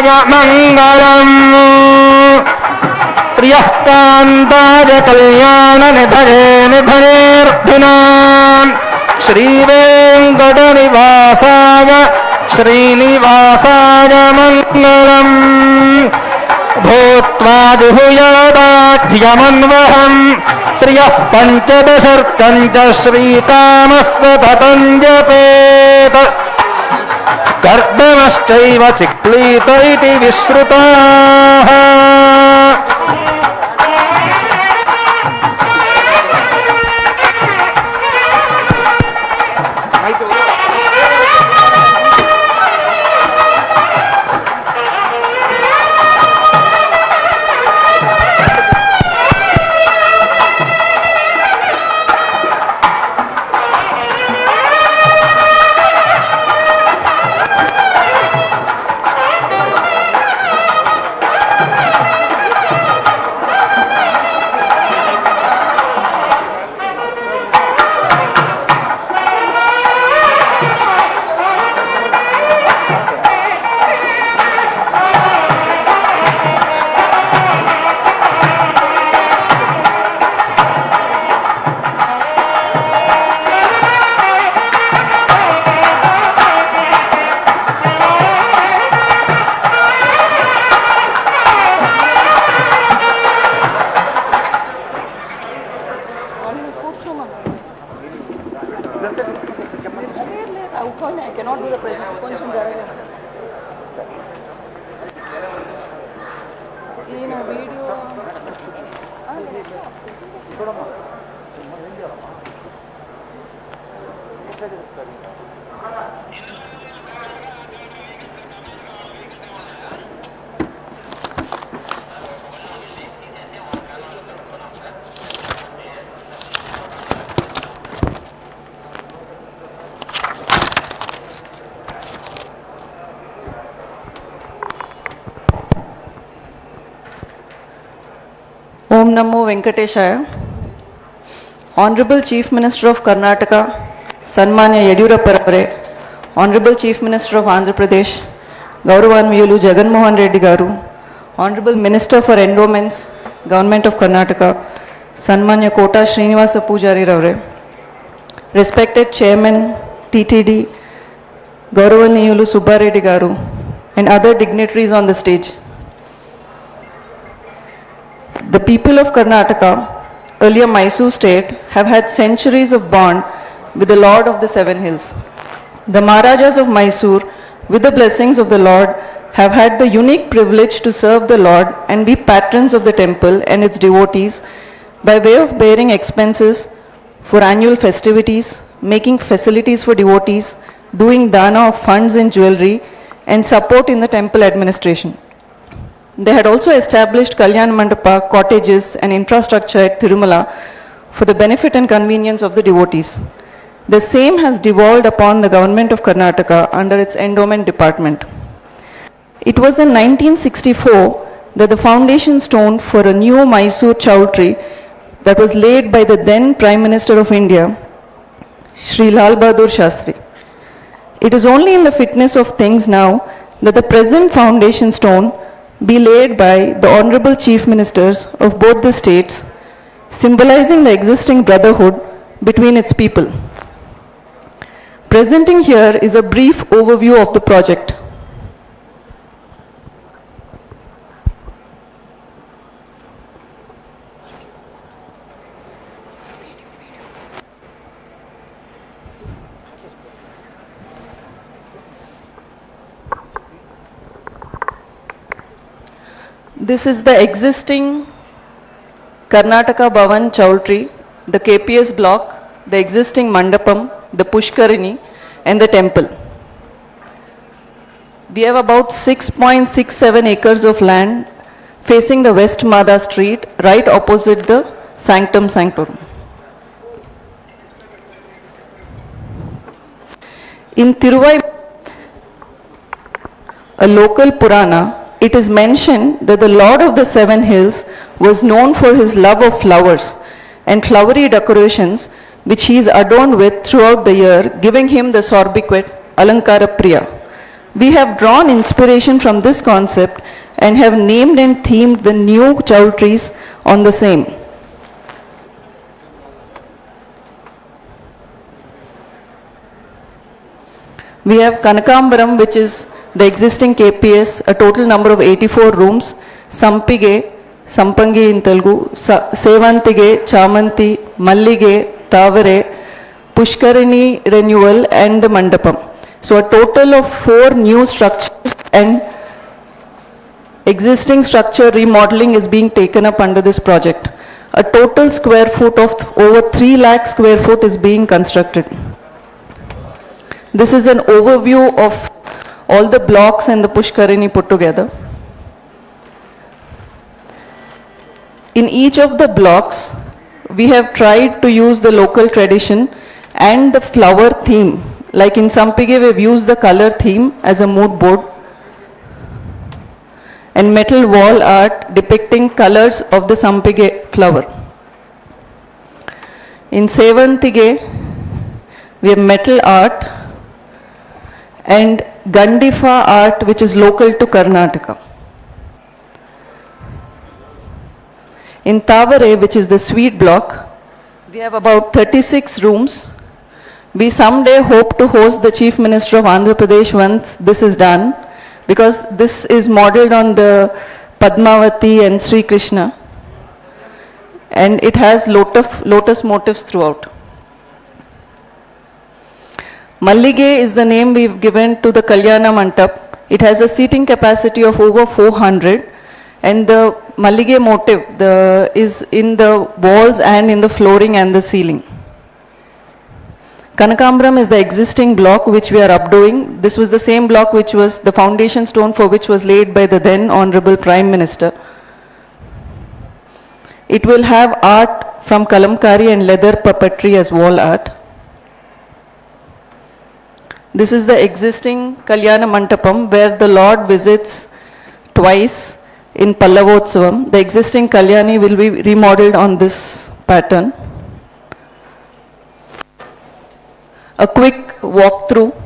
वासाय मङ्गलम् श्रियः कान्ताय कल्याणनिधये निधयेऽर्थिनाम् श्रीवेङ्कटनिवासाय श्रीनिवासाय मङ्गलम् भूत्वा जुहुयादाढ्यमन्वहम् श्रियः पञ्चदशर्कम् च श्रीकामस्वततं जपेत कर्दमश्चैव चिक्लीत इति विश्रुताः Om Namo Venkateshaya. Honorable Chief Minister of Karnataka, Sanmanya Yediyurappa Avare, Honorable Chief Minister of Andhra Pradesh, Gauravanyulu Jagan Mohan Reddy Garu, Honorable Minister for Endowments, Government of Karnataka, Sanmanya Kota Srinivasa Pujari Avare, respected Chairman, TTD, Gauravanyulu Subba Reddy Garu, and other dignitaries on the stage. The people of Karnataka, earlier Mysore state, have had centuries of bond with the Lord of the Seven Hills. The Maharajas of Mysore, with the blessings of the Lord, have had the unique privilege to serve the Lord and be patrons of the temple and its devotees by way of bearing expenses for annual festivities, making facilities for devotees, doing dana of funds and jewelry, and support in the temple administration. They had also established Kalyan Mandapa, cottages and infrastructure at Tirumala for the benefit and convenience of the devotees. The same has devolved upon the government of Karnataka under its endowment department. It was in 1964 that the foundation stone for a new Mysore Chowtry that was laid by the then Prime Minister of India, Sri Lal Bahadur Shastri. It is only in the fitness of things now that the present foundation stone be laid by the Honorable Chief Ministers of both the states, symbolizing the existing brotherhood between its people. Presenting here is a brief overview of the project. This is the existing Karnataka Bhavan Chowtry, the KPS block, the existing Mandapam, the Pushkarini and the temple. We have about 6.67 acres of land facing the West Mada Street, right opposite the Sanctum Sanctorum. In Tiruvai, a local Purana, it is mentioned that the Lord of the Seven Hills was known for his love of flowers and flowery decorations which he is adorned with throughout the year, giving him the sobriquet Alankara Priya, We have drawn inspiration from this concept and have named and themed the new chowtrees on the same. We have Kanakambaram, which is the existing KPS, a total number of 84 rooms, Sampige, Sampangi in Telugu, Sevantige, Chamanti, Mallige, Tavare, Pushkarini renewal and the Mandapam. So a total of 4 new structures and existing structure remodeling is being taken up under this project. A total square foot of over 3 lakh square foot is being constructed. This is an overview of all the blocks and the Pushkarini put together. In each of the blocks, we have tried to use the local tradition and the flower theme. Like in Sampige, we've used the color theme as a mood board and metal wall art depicting colors of the Sampige flower. In Sevantige, we have metal art and Gandifa art, which is local to Karnataka. In Tavare, which is the sweet block, we have about 36 rooms. We someday hope to host the Chief Minister of Andhra Pradesh once this is done, because this is modeled on the Padmavati and Sri Krishna, and it has lotus motifs throughout. Mallige is the name we've given to the Kalyana Mandap. It has a seating capacity of over 400, and the Mallige motif is in the walls and in the flooring and the ceiling. Kanakambaram is the existing block which we are updoing. This was the same block which was the foundation stone for which was laid by the then Honorable Prime Minister. It will have art from kalamkari and leather puppetry as wall art. This is the existing Kalyana Mandapam where the Lord visits twice in Pallavotsavam. The existing Kalyani will be remodeled on this pattern. A quick walkthrough.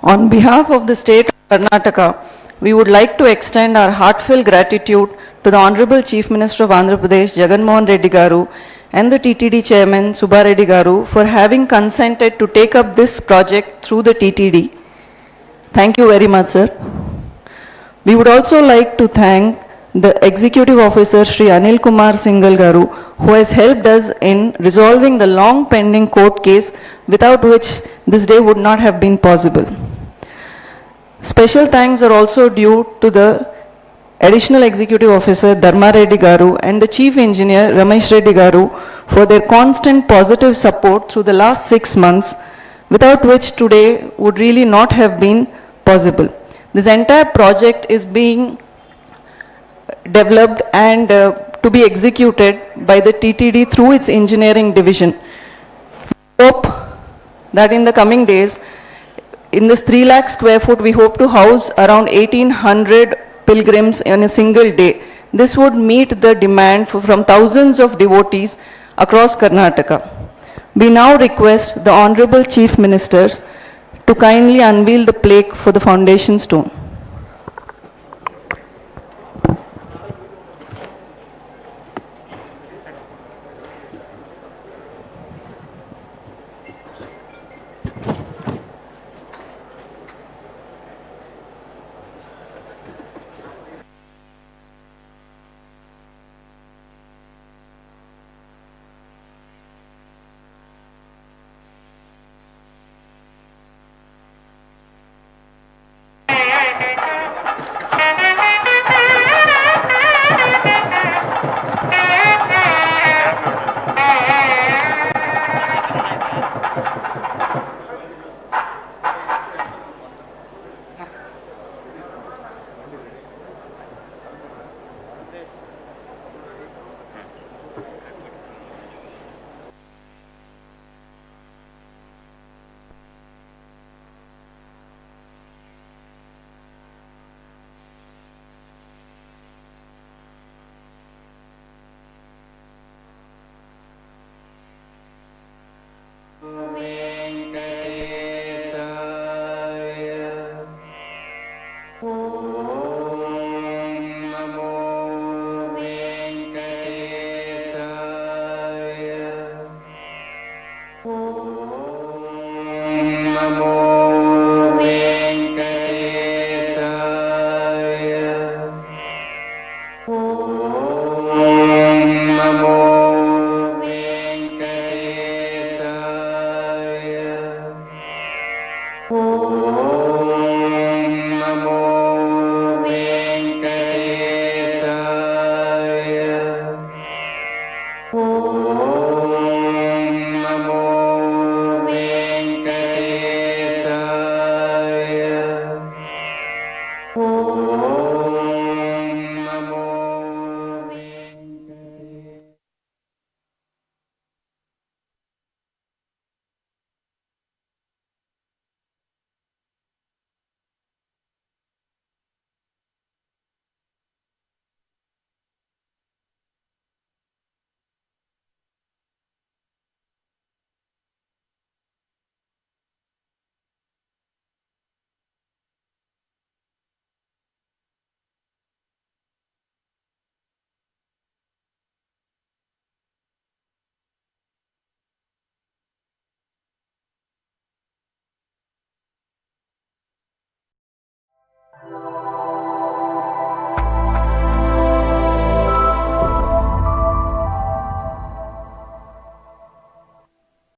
On behalf of the state of Karnataka, we would like to extend our heartfelt gratitude to the Honorable Chief Minister of Andhra Pradesh, Jagan Mohan Reddy Garu, and the TTD Chairman, Subba Reddy Garu, for having consented to take up this project through the TTD. Thank you very much, sir. We would also like to thank the Executive Officer, Shri Anil Kumar Singhal Garu, who has helped us in resolving the long pending court case, without which this day would not have been possible. Special thanks are also due to the Additional Executive Officer Dharma Reddy Garu and the Chief Engineer Ramesh Reddy Garu for their constant positive support through the last 6 months, without which today would really not have been possible. This entire project is being developed and to be executed by the TTD through its engineering division. Hope that in the coming days, in this 3 lakh square foot, we hope to house around 1800 pilgrims in a single day. This would meet the demand from thousands of devotees across Karnataka. We now request the Honorable Chief Ministers to kindly unveil the plaque for the foundation stone.